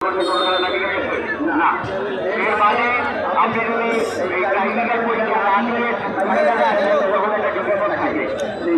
না এর মানে আপনি যদি এই ক্রাইটেরিয়া পরীক্ষা না করে তখন একটা বিজ্ঞাপন থাকে সেই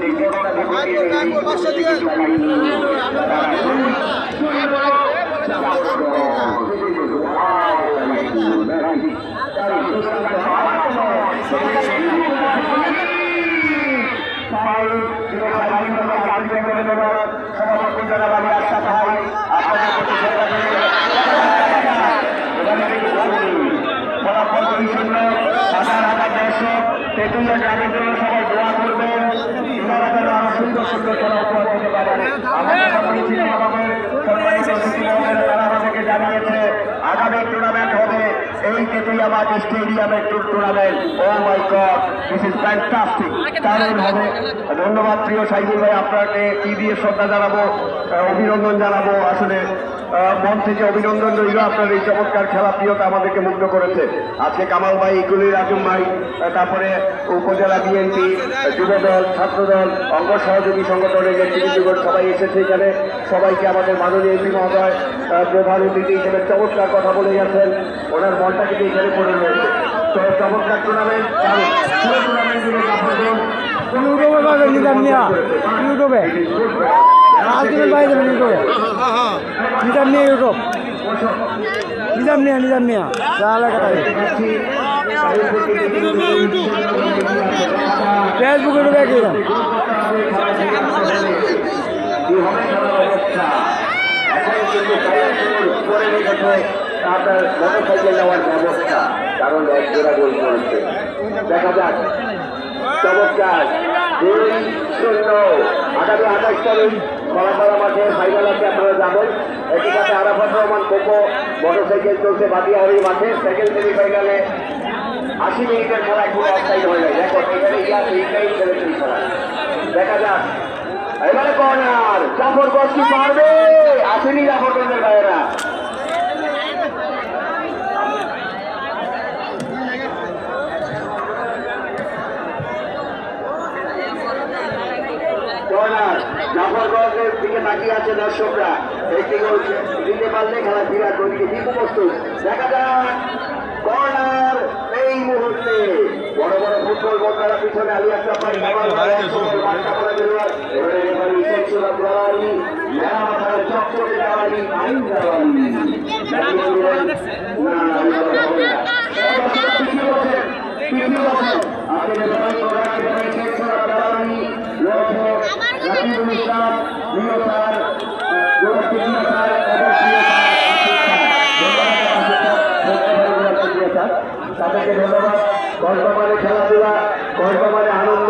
তেঁতুলিয়া গ্রামের জন্য সবাই দোয়া করবেন, ওনারা যেন আরো সুন্দর সুন্দর খেলা উপহার দিতে পারেন। তারা আমাদেরকে জানিয়েছে আগামী টুর্নামেন্ট হবে এই তেঁতুলিয়াবাদ স্টেডিয়ামের tournament. Oh my god, this is fantastic, দারুণ হবে। ধন্যবাদ প্রিয় সাইদুল ভাই, আপনাকে কি দিয়ে শ্রদ্ধা জানাবো, অভিনন্দন জানাবো। আসলে মন থেকে অভিনন্দন রইল, আপনার এই চমৎকার খেলা প্রিয়তা আমাদেরকে মুগ্ধ করেছে। আজকে কামাল ভাই, ইকুলির আজম ভাই, তারপরে উপজেলা বিএনপি, যুবদল, ছাত্রদল, অঙ্গ সহযোগী সংগঠনের নেতৃবৃন্দগণ সবাই এসেছে এখানে। সবাইকে আমাদের মাননীয় এমপি মহোদয় প্রধান অতিথি হিসেবে চমৎকার কথা বলে গেছেন, ওনার মনটা কিন্তু এখানে পড়ে রয়েছে। তো চমৎকার টুর্নামেন্ট, ফেসবুকে আপনার মোটরসাইকেল নেওয়ার ব্যবস্থা, কারণ এক জোড়া গোল করেছে। দেখা যাক, চমৎকার 2-0 আগামী 28 তারিখ কলাপাড়া মাঠে ফাইনাল আছে, আপনারা যাবেন। একই সাথে আরাফাত রহমান কোকো মোটরসাইকেল চলছে বাদিয়াহারি মাঠে, সেকেন্ড সেমিফাইনালে 80 মিনিটের খেলা একটু অফসাইড হয়ে যায়। দেখো এখানে খেলা, দেখা যাক। এবারে কর্নার, জাফরগঞ্জ কি পারবে? আসেনি জাফরগঞ্জের ভাইয়েরা। জাফরগঞ্জের দিকে তাকিয়ে আছে দর্শকরা, একটি গোল দিতে পারলে খেলা বিরাট গতিকে দীপু প্রস্তুত। দেখা যাক কর্নার এই মুহূর্তে। বড় বড় ফুটবল বলকারা পিছনে আলী আসলাম ভাই, চকচকে দেওয়ালি, আইন দেওয়ালি তাদেরকে ধন্যবাদ। গল্পমানে খেলাধুলা, গল্পমানে আনন্দ,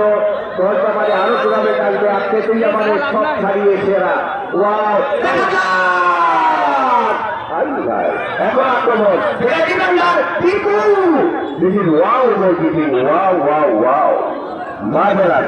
গল্পমানে আরো টুর্নামেন্ট আসবে। আজকে তুই আমাদের সব ছাড়িয়ে সেরা। ওয়াও, এখন আক্রমণ, wow wow wow wow marvellous.